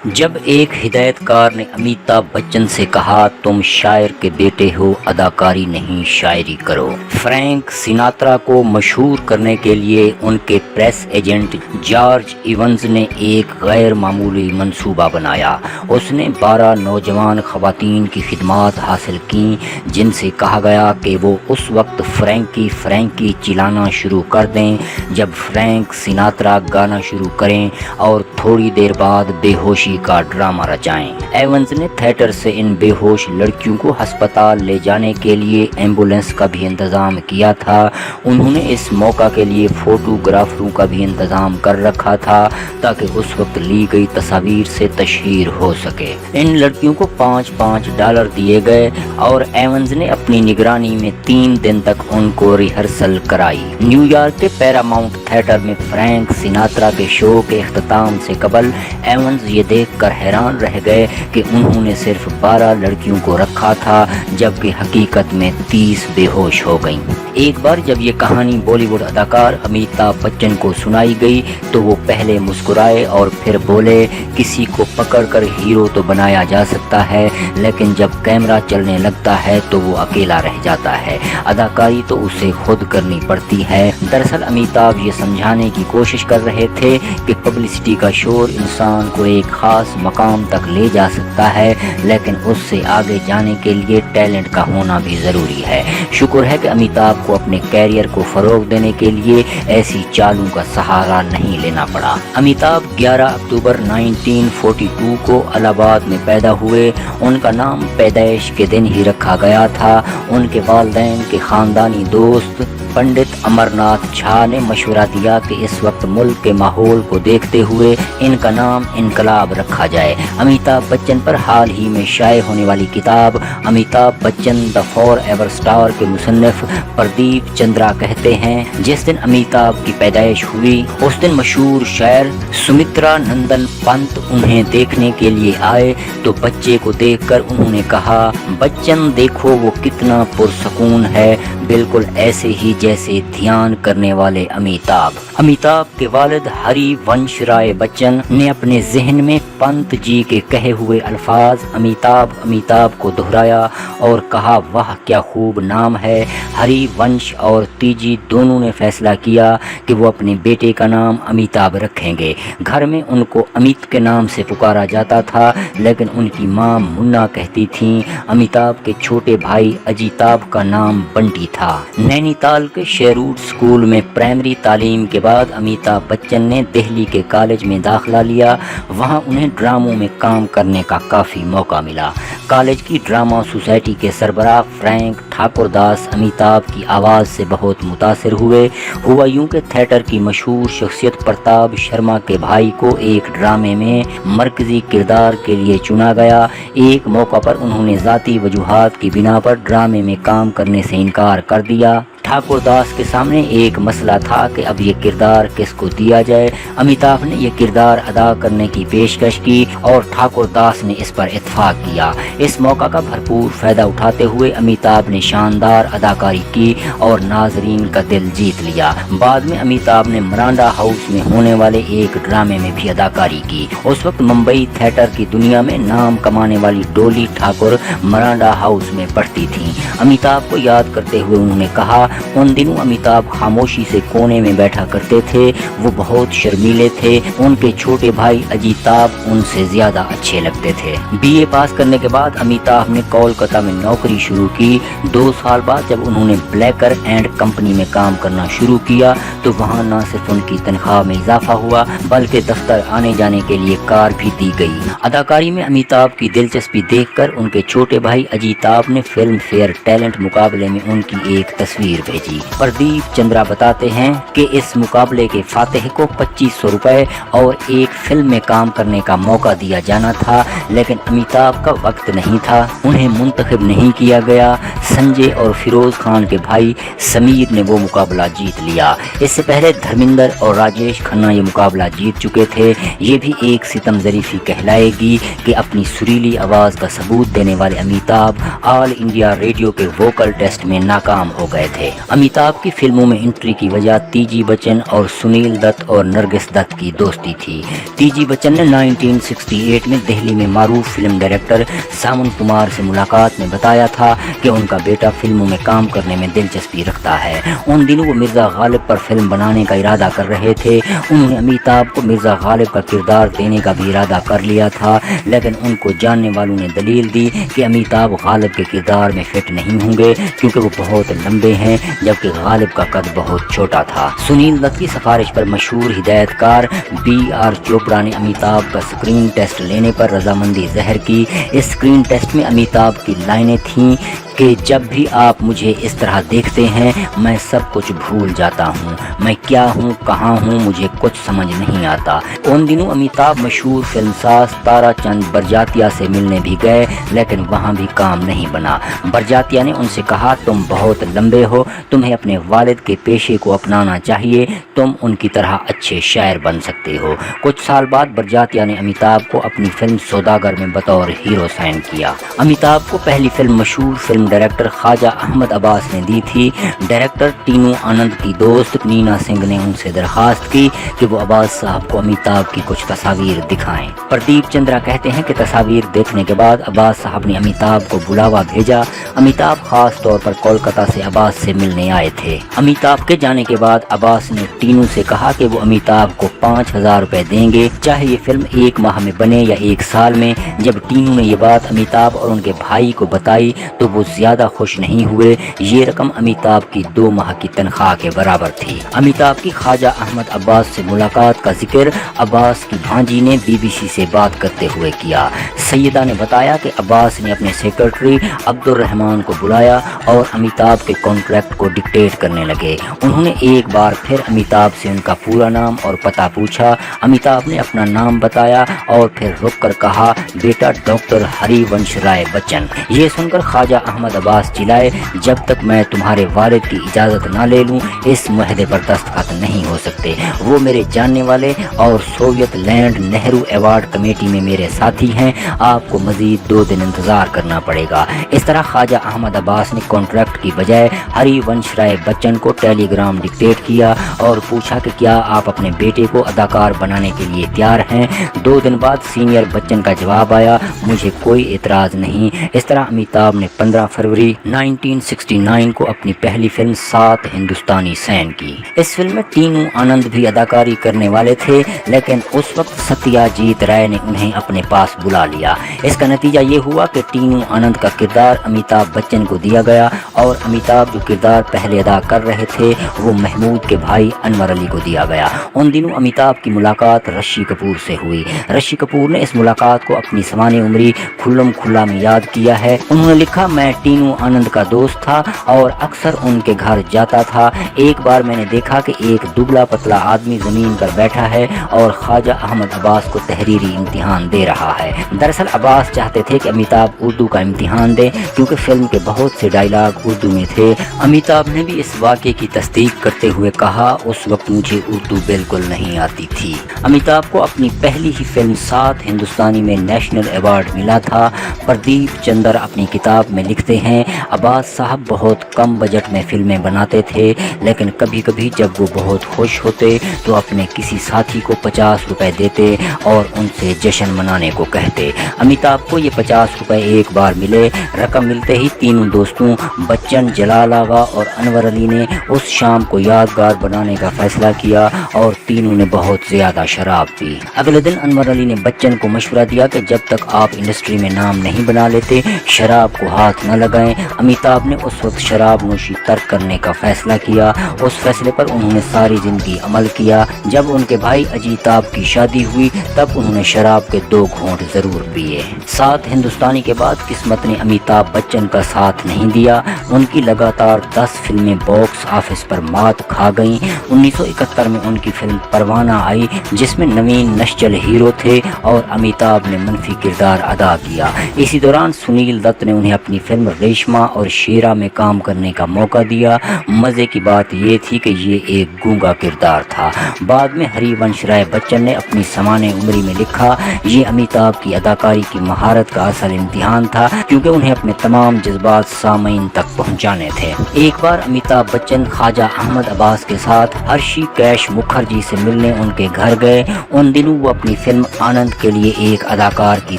جب ایک ہدایت کار نے امیتابھ بچن سے کہا تم شاعر کے بیٹے ہو، اداکاری نہیں شاعری کرو۔ فرینک سیناترا کو مشہور کرنے کے لیے ان کے پریس ایجنٹ جارج ایونز نے ایک غیر معمولی منصوبہ بنایا۔ اس نے 12 نوجوان خواتین کی خدمات حاصل کیں جن سے کہا گیا کہ وہ اس وقت فرینکی چلانا شروع کر دیں جب فرینک سیناترا گانا شروع کریں اور تھوڑی دیر بعد بے ہوشی کا ڈرامہ رچائیں۔ ایونز نے تھیٹر سے ان بے ہوش لڑکیوں کو ہسپتال لے جانے کے لیے ایمبولینس کا بھی انتظام کیا تھا۔ انہوں نے اس موقع کے لیے فوٹوگرافروں کا بھی انتظام کر رکھا تھا تاکہ اس وقت لی گئی تصاویر سے تشہیر ہو سکے۔ ان لڑکیوں کو $5 دیے گئے اور ایونز نے اپنی نگرانی میں 3 دن تک ان کو ریہرسل کرائی۔ نیو یارک کے پیراماؤنٹ تھیٹر میں فرینک سیناترا کے شو کے اختتام سے قبل ایونز یہ دیکھ کر حیران رہ گئے کہ انہوں نے صرف 12 لڑکیوں کو رکھا تھا جبکہ حقیقت میں 30 بے ہوش ہو گئیں۔ ایک بار جب یہ کہانی بالی ووڈ اداکار امیتابھ بچن کو سنائی گئی تو وہ پہلے مسکرائے اور پھر بولے، کسی کو پکڑ کر ہیرو تو بنایا جا سکتا ہے لیکن جب کیمرہ چلنے لگتا ہے تو وہ اکیلا رہ جاتا ہے، اداکاری تو اسے خود کرنی پڑتی ہے۔ دراصل امیتابھ یہ سمجھانے کی کوشش کر رہے تھے کہ پبلسٹی کا شور انسان کو ایک خاص مقام تک لے جا سکتا ہے لیکن اس سے آگے جانے کے لیے ٹیلنٹ کا ہونا بھی ضروری ہے۔ شکر ہے کہ امیتابھ کو اپنے کیریئر کو فروغ دینے کے لیے ایسی چالوں کا سہارا نہیں لینا پڑا۔ امیتابھ 11 اکتوبر 1942 کو الہ آباد میں پیدا ہوئے۔ ان کا نام پیدائش کے دن ہی رکھا گیا تھا۔ ان کے والدین کے خاندانی دوست پنڈت امرناتھ جھا نے مشورہ دیا کہ اس وقت ملک کے ماحول کو دیکھتے ہوئے ان کا نام انقلاب رکھا جائے۔ امیتابھ بچن پر حال ہی میں شائع ہونے والی کتاب امیتابھ بچن دی فار ایور اسٹار کے مصنف پردیپ چندرا کہتے ہیں، جس دن امیتابھ کی پیدائش ہوئی اس دن مشہور شاعر سمترا نندن پنت انہیں دیکھنے کے لیے آئے تو بچے کو دیکھ کر انہوں نے کہا، بچن دیکھو وہ کتنا پرسکون ہے، بالکل ایسے ہی جیسے دھیان کرنے والے امیتابھ۔ امیتابھ کے والد ہری ونش رائے بچن نے اپنے ذہن میں پنت جی کے کہے ہوئے الفاظ امیتابھ کو دہرایا اور کہا، واہ کیا خوب نام ہے۔ ہری ونش اور تیجی دونوں نے فیصلہ کیا کہ وہ اپنے بیٹے کا نام امیتابھ رکھیں گے۔ گھر میں ان کو امیت کے نام سے پکارا جاتا تھا لیکن ان کی ماں منا کہتی تھیں۔ امیتابھ کے چھوٹے بھائی اجیتابھ کا نام بنٹی تھا۔ نینی تال کے شیروڈ اسکول میں پرائمری تعلیم کے بعد امیتابھ بچن نے دہلی کے کالج میں داخلہ لیا۔ وہاں انہیں ڈراموں میں کام کرنے کا کافی موقع ملا۔ کالج کی ڈرامہ سوسائٹی کے سربراہ فرینک ٹھاکر داس امیتابھ کی آواز سے بہت متاثر ہوئے۔ ہوا یوں کہ تھیٹر کی مشہور شخصیت پرتاپ شرما کے بھائی کو ایک ڈرامے میں مرکزی کردار کے لیے چنا گیا۔ ایک موقع پر انہوں نے ذاتی وجوہات کی بنا پر ڈرامے میں کام کرنے سے انکار کر دیا۔ ٹھاکر داس کے سامنے ایک مسئلہ تھا کہ اب یہ کردار کس کو دیا جائے۔ امیتابھ نے یہ کردار ادا کرنے کی پیشکش کی اور ٹھاکر داس نے اس پر اتفاق کیا۔ اس موقع کا بھرپور فائدہ اٹھاتے ہوئے امیتابھ نے شاندار اداکاری کی اور ناظرین کا دل جیت لیا۔ بعد میں امیتابھ نے مرانڈا ہاؤس میں ہونے والے ایک ڈرامے میں بھی اداکاری کی۔ اس وقت ممبئی تھیٹر کی دنیا میں نام کمانے والی ڈولی ٹھاکر مرانڈا ہاؤس میں پڑھتی تھیں۔ امیتابھ کو یاد کرتے ہوئے انہوں نے کہا، ان دنوں امیتابھ خاموشی سے کونے میں بیٹھا کرتے تھے، وہ بہت شرمیلے تھے، ان کے چھوٹے بھائی اجیتابھ ان سے زیادہ اچھے لگتے تھے۔ BA پاس کرنے کے بعد امیتابھ نے کولکتہ میں نوکری شروع کی۔ 2 سال بعد جب انہوں نے بلیکر اینڈ کمپنی میں کام کرنا شروع کیا تو وہاں نہ صرف ان کی تنخواہ میں اضافہ ہوا بلکہ دفتر آنے جانے کے لیے کار بھی دی گئی۔ اداکاری میں امیتابھ کی دلچسپی دیکھ کر ان کے چھوٹے بھائی اجیتابھ نے فلم فیئر ٹیلنٹ مقابلے میں ان کی ایک تصویر بھیجی۔ پردیپ چندرا بتاتے ہیں کہ اس مقابلے کے فاتح کو $2500 اور ایک فلم میں کام کرنے کا موقع دیا جانا تھا لیکن امیتابھ کا وقت نہیں تھا، انہیں منتخب نہیں کیا گیا۔ سنجے اور فیروز خان کے بھائی سمیر نے وہ مقابلہ جیت لیا۔ اس سے پہلے دھرمیندر اور راجیش کھنہ یہ مقابلہ جیت چکے تھے۔ یہ بھی ایک ستم ظریفی کہلائے گی کہ اپنی سریلی آواز کا ثبوت دینے والے امیتابھ آل انڈیا ریڈیو کے ووکل ٹیسٹ میں ناکام ہو گئے تھے۔ अमिताभ की फिल्मों में एंट्री की वजह तीजी बच्चन और सुनील दत्त और नरगिस दत्त की दोस्ती थी। तीजी बच्चन ने 1968 में दिल्ली में मारूफ फिल्म डायरेक्टर सावन कुमार से मुलाकात में बताया था कि उनका बेटा फिल्मों में काम करने में दिलचस्पी रखता है। उन दिनों वो मिर्ज़ा गालिब पर फिल्म बनाने का इरादा कर रहे थे। उन्होंने अमिताभ को मिर्ज़ा गालिब का किरदार देने का भी इरादा कर लिया था, लेकिन उनको जानने वालों ने दलील दी कि अमिताभ गालिब के किरदार में फिट नहीं होंगे क्योंकि वो बहुत लंबे हैं, जबकि गालिब का कद बहुत छोटा था। सुनील दत्त की सिफारिश पर मशहूर हिदायतकार B.R. चोपड़ा ने अमिताभ का स्क्रीन टेस्ट लेने पर रजामंदी ज़ाहिर की। इस स्क्रीन टेस्ट में अमिताभ की लाइनें थीं कि जब भी आप मुझे इस तरह देखते हैं मैं सब कुछ भूल जाता हूँ, मैं क्या हूँ, कहाँ हूँ, मुझे कुछ समझ नहीं आता। उन दिनों अमिताभ मशहूर फिल्मसाज ताराचंद बरजातिया से मिलने भी गए, लेकिन वहाँ भी काम नहीं बना। बरजातिया ने उनसे कहा, तुम बहुत लंबे हो, तुम्हें अपने वालिद के पेशे को अपनाना चाहिए, तुम उनकी तरह अच्छे शायर बन सकते हो। कुछ साल बाद बरजातिया ने अमिताभ को अपनी फिल्म सौदागर में बतौर हीरो साइन किया। अमिताभ को पहली फिल्म मशहूर फिल्म डायरेक्टर ख्वाजा अहमद अब्बास ने दी थी। डायरेक्टर टीनू आनंद की दोस्त नीना सिंह ने उनसे दरखास्त की कि वो अब्बास साहब को अमिताभ की कुछ तस्वीर दिखाएं। प्रदीप चंद्रा कहते हैं कि तस्वीर देखने के बाद अब्बास साहब ने अमिताभ को बुलावा भेजा। अमिताभ खास तौर पर कोलकाता से अब्बास से मिलने आए थे। अमिताभ के जाने के बाद अब्बास ने टीनू से कहा कि वो अमिताभ को 5,000 रुपए देंगे, चाहे ये फिल्म 1 माह में बने या 1 साल में। जब टीनू ने ये बात अमिताभ और उनके भाई को बताई तो वो ज्यादा खुश नहीं हुए। ये रकम अमिताभ की 2 माह की तनख्वाह के बराबर थी। अमिताभ की ख्वाजा अहमद अब्बास से मुलाकात का जिक्र अब्बास की भांजी ने BBC से बात करते हुए किया। सैयदा ने बताया कि अब्बास ने अपने सेक्रेटरी अब्दुल रहमान को बुलाया और अमिताभ के कॉन्ट्रैक्ट को डिक्टेट करने लगे। उन्होंने एक बार फिर अमिताभ से उनका पूरा नाम और पता पूछा। अमिताभ ने अपना नाम बताया और फिर रुक कर कहा, बेटा डॉक्टर हरिवंश राय बच्चन। ये सुनकर ख्वाजा अहमद अब्बास चिल्लाए, जब तक मैं तुम्हारे वालिद की इजाज़त ना ले लूँ इस मुआहदे पर दस्तखत नहीं हो सकते। वो मेरे जानने वाले और Soviet land Nehru award committee में मेरे साथी हैं। आपको मजीद 2 दिन इंतज़ार करना पड़ेगा। इस तरह ख्वाजा अहमद अब्बास ने कॉन्ट्रैक्ट की बजाय हरिवंश राय बच्चन को टेलीग्राम डिक्टेट किया और पूछा कि क्या आप अपने बेटे को अदाकार बनाने के लिए तैयार हैं। 2 दिन बाद सीनियर बच्चन का जवाब आया, मुझे कोई एतराज़ नहीं। इस तरह अमिताभ ने 15 फरवरी 1969 को अपनी पहली फिल्म 7 हिंदुस्तानी साइन की। इस फिल्म में टीनू आनंद भी अदाकारी करने वाले थे, लेकिन उस वक्त सत्याजीत राय ने उन्हें अपने पास बुला लिया। इसका नतीजा ये हुआ कि टीनू आनंद का किरदार अमिताभ बच्चन को दिया गया और अमिताभ जो किरदार पहले अदा कर रहे थे वो महमूद के भाई अनवर अली को दिया गया। उन दिनों अमिताभ की मुलाकात ऋषि कपूर से हुई। ऋषि कपूर ने इस मुलाकात को अपनी सवाने उम्री खुल्लम खुल्ला में याद किया है। उन्होंने लिखा, मैं टीनू आनंद का दोस्त था और अक्सर उनके घर जाता था। एक बार मैंने देखा कि एक दुबला पतला आदमी जमीन पर बैठा है और ख्वाजा अहमद अब्बास को तहरीरी इम्तिहान दे रहा है। दरअसल अब्बास चाहते थे कि अमिताभ उर्दू का इम्तिहान दे क्योंकि फिल्म के बहुत से डायलॉग उर्दू में थे। अमिताभ ने भी इस वाक़े की तस्दीक करते हुए कहा, उस वक्त मुझे उर्दू बिल्कुल नहीं आती थी। अमिताभ को अपनी पहली ही फिल्म 7 हिंदुस्तानी में नेशनल अवार्ड मिला था। प्रदीप चंद्र अपनी किताब में लिखते हैं, अब्बास साहब बहुत कम बजट में फिल्में बनाते थे, लेकिन कभी कभी जब वो बहुत खुश होते तो अपने किसी साथी को 50 रुपए देते और उनसे जश्न मनाने को कहते। अमिताभ को ये 50 रुपए एक बार मिले। रकम मिलते ही तीनों दोस्तों बच्चन, जलाल आगा और अनवर अली ने उस शाम को यादगार बनाने का फैसला किया और तीनों ने बहुत ज़्यादा शराब पी। अगले दिन अनवर अली ने बच्चन को मशवरा दिया कि जब तक आप इंडस्ट्री में नाम नहीं बना लेते शराब को हाथ न लगाएं। अमिताभ ने उस वक्त शराब नोशी तर्क करने का फैसला किया। उस फैसले पर उन्होंने सारी ज़िंदगी अमल किया। जब उनके भाई अजीताब की शादी हुई तब उन्होंने शराब के 2 घूंट ज़रूर पिए। 7 हिंदुस्तानी के बाद किस्मत ने अमिताभ बच्चन का साथ नहीं दिया। उनकी लगातार 10 फिल्में बॉक्स ऑफिस पर मात खा गईं। 1971 में उनकी फिल्म परवाना आई जिसमें नवीन नश्चल हीरो थे और अमिताभ ने मनफी किरदार अदा किया। इसी दौरान सुनील दत्त ने उन्हें अपनी फिल्म फिल्म रेशमा और शेरा में काम करने का मौका दिया। मज़े की बात ये थी कि ये एक गूंगा किरदार था। बाद में हरिवंश राय बच्चन ने अपनी समाने उम्री में लिखा, ये अमिताभ की अदाकारी की महारत का असल इम्तिहान था, क्योंकि उन्हें अपने तमाम जज्बात सामीन तक पहुंचाने थे। एक बार अमिताभ बच्चन ख्वाजा अहमद अब्बास के साथ हर्षी कैश मुखर्जी से मिलने उनके घर गए। उन दिनों वो अपनी फिल्म आनंद के लिए एक अदाकार की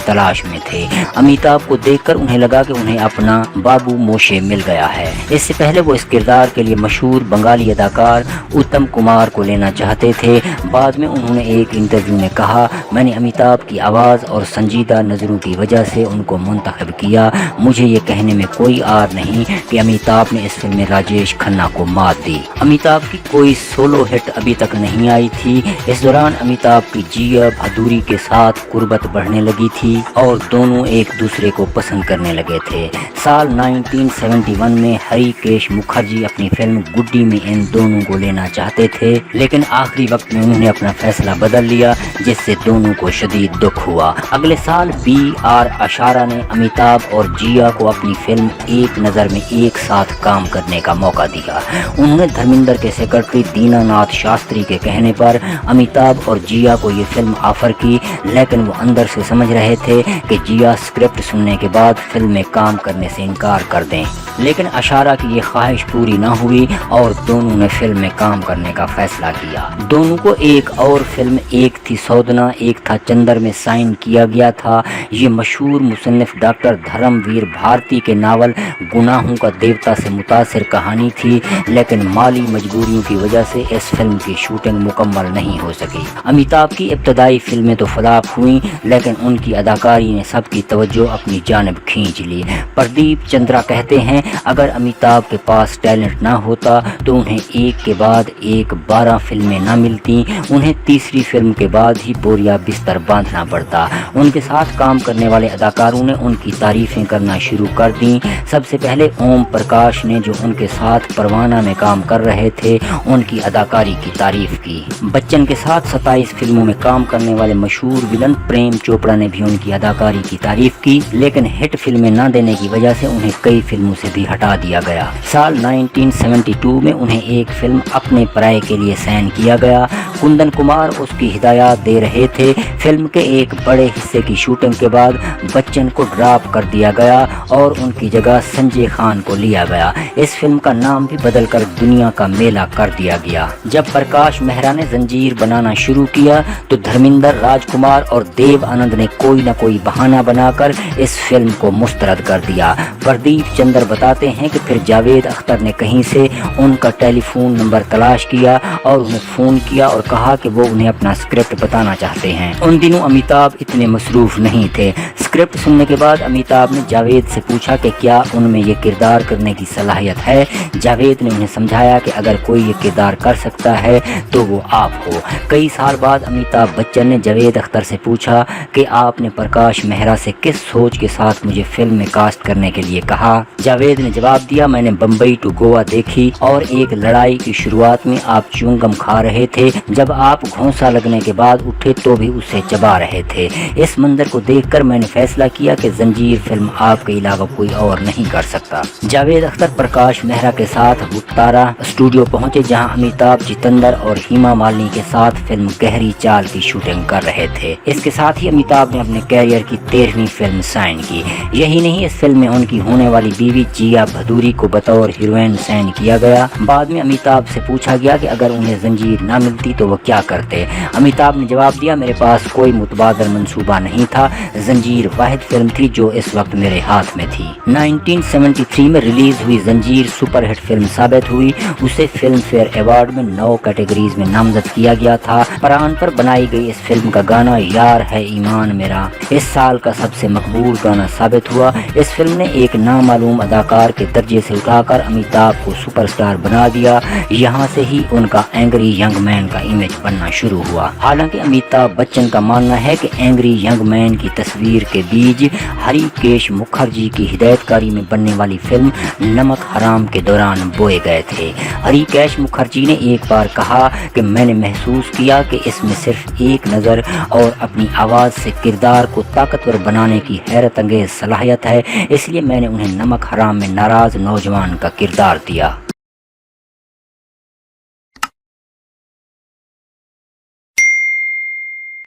तलाश में थे। अमिताभ को देखकर उन्हें लगा कि उन्हें अपना बाबू मोशे मिल गया है। इससे पहले वो इस किरदार के लिए मशहूर बंगाली अदाकार उत्तम कुमार को लेना चाहते थे। बाद में उन्होंने एक इंटरव्यू में कहा, मैंने अमिताभ की आवाज़ और संजीदा नज़रों की वजह से उनको मुंतखब किया। मुझे ये कहने में कोई आर नहीं कि अमिताभ ने इस फिल्म में राजेश खन्ना को मात दी। अमिताभ की कोई सोलो हिट अभी तक नहीं आई थी। इस दौरान अमिताभ की जिया भादुरी के साथ कुर्बत बढ़ने लगी थी और दोनों एक दूसरे को पसंद करने लगे थे। साल 1971 में हरिकेश मुखर्जी अपनी फिल्म गुड्डी में इन दोनों को लेना चाहते थे, लेकिन आखिरी वक्त में उन्होंने अपना फैसला बदल लिया, जिससे दोनों को शदीद दुख हुआ। अगले साल BR अशारा ने अमिताभ और जिया को अपनी फिल्म एक नज़र में एक साथ काम करने का मौका दिया। उन्होंने धर्मेंद्र के सेक्रेटरी दीनानाथ शास्त्री के कहने पर अमिताभ और जिया को ये फिल्म ऑफर की, लेकिन वो अंदर से समझ रहे थे कि जिया स्क्रिप्ट सुनने के बाद फिल्म में काम करने से इनकार कर दें। लेकिन अशारा की ये ख्वाहिश पूरी ना हुई और दोनों ने फिल्म में काम करने का फैसला किया। दोनों को एक और फिल्म, एक थी सौदना एक था चंदर में साइन किया गया था। ये मशहूर मुसन्निफ डॉक्टर धर्मवीर भारती के नावल गुनाहों का देवता से मुतासिर कहानी थी, लेकिन माली मजबूरियों की वजह से इस फिल्म की शूटिंग मुकम्मल नहीं हो सकी। अमिताभ की इब्तदाई फिल्में तो फ्लॉप हुई, लेकिन उनकी अदाकारी ने सबकी तवज्जो अपनी जानिब खींच ली। प्रदीप चंद्रा कहते हैं, अगर अमिताभ के पास टैलेंट ना होता तो उन्हें एक के बाद एक 12 फिल्में ना मिलती। उन्हें तीसरी फिल्म के बाद ही बोरिया बिस्तर बांधना पड़ता। उनके साथ काम करने वाले अदाकारों ने उनकी तारीफें करना शुरू कर दी। सबसे पहले ओम प्रकाश ने, जो उनके साथ परवाना में काम कर रहे थे, उनकी अदाकारी की तारीफ की। बच्चन के साथ 27 फिल्मों में काम करने वाले मशहूर विलन प्रेम चोपड़ा ने भी उनकी अदाकारी की तारीफ की, लेकिन हिट फिल्में ना देने की वजह से उन्हें कई फिल्मों से भी हटा दिया गया। साल 1972 में उन्हें एक फिल्म अपने पराये के लिए साइन किया गया। कुंदन कुमार उसकी हिदायत दे रहे थे। फिल्म के एक बड़े हिस्से की शूटिंग के बाद बच्चन को ड्रॉप कर दिया गया और उनकी जगह संजय खान को लिया गया। इस फिल्म का नाम भी बदलकर दुनिया का मेला कर दिया गया। जब प्रकाश मेहरा ने जंजीर बनाना शुरू किया तो धर्मेंद्र, राजकुमार और देव आनंद ने कोई न कोई बहाना बनाकर इस फिल्म को मुस्तरद कर दिया। प्रदीप चंद्र बताते हैं कि फिर जावेद अख्तर ने कहीं से उनका टेलीफोन नंबर तलाश किया और उन्हें फ़ोन किया और कहा कि वो उन्हें अपना स्क्रिप्ट बताना चाहते हैं। उन दिनों अमिताभ इतने मसरूफ नहीं थे। स्क्रिप्ट सुनने के बाद अमिताभ ने जावेद से पूछा कि क्या उनमें ये किरदार करने की सलाहियत है। जावेद ने उन्हें समझाया कि अगर कोई ये किरदार कर सकता है तो वो आप हो। कई साल बाद अमिताभ बच्चन ने जावेद अख्तर से पूछा कि आपने प्रकाश मेहरा से किस सोच के साथ मुझे फिल्म में कास्ट करने के लिए कहा। जावेद ने जवाब दिया, मैंने बम्बई टू गोवा देखी और एक लड़ाई की शुरुआत में आप च्युइंगम खा रहे थे, जब आप घोंसा लगने के बाद उठे तो भी उसे चबा रहे थे। इस मंजर को देखकर मैंने फैसला किया कि जंजीर फिल्म आपके अलावा कोई और नहीं कर सकता। जावेद अख्तर प्रकाश मेहरा के साथ हुट्टारा स्टूडियो पहुंचे, जहां अमिताभ, जितेंद्र और हेमा मालिनी के साथ फिल्म गहरी चाल की शूटिंग कर रहे थे। इसके साथ ही अमिताभ ने अपने कैरियर की 13वीं फिल्म साइन की। यही नहीं, इस फिल्म में उनकी होने वाली बीवी जिया भादुरी को बतौर हीरोइन साइन किया गया। बाद में अमिताभ से पूछा गया कि अगर उन्हें जंजीर ना मिलती तो वो क्या करते। अमिताभ ने जवाब दिया, मेरे पास कोई मुतबादल मंसूबा नहीं था। जंजीर वाहिद फिल्म थी जो इस वक्त मेरे हाथ में थी। 1973 में रिलीज हुई जंजीर सुपरहिट फिल्म साबित हुई। उसे फिल्म फेयर अवार्ड में 9 कैटेगरीज में नामजद किया गया था। प्राण पर बनाई गई इस फिल्म का गाना यार है ईमान मेरा इस साल का सबसे मकबूल गाना साबित हुआ। इस फिल्म ने एक नामालूम अदाकार के दर्जे से उठाकर अमिताभ को सुपरस्टार बना दिया। यहाँ से ही उनका एंग्री यंग मैन का امیج بننا شروع ہوا۔ حالانکہ امیتابھ بچن کا ماننا ہے کہ اینگری ینگ مین کی تصویر کے بیج ہریکیش مکھرجی کی ہدایت کاری میں بننے والی فلم نمک حرام کے دوران بوئے گئے تھے۔ ہریکیش مکھرجی نے ایک بار کہا کہ میں نے محسوس کیا کہ اس میں صرف ایک نظر اور اپنی آواز سے کردار کو طاقتور بنانے کی حیرت انگیز صلاحیت ہے، اس لیے میں نے انہیں نمک حرام میں ناراض نوجوان کا کردار دیا۔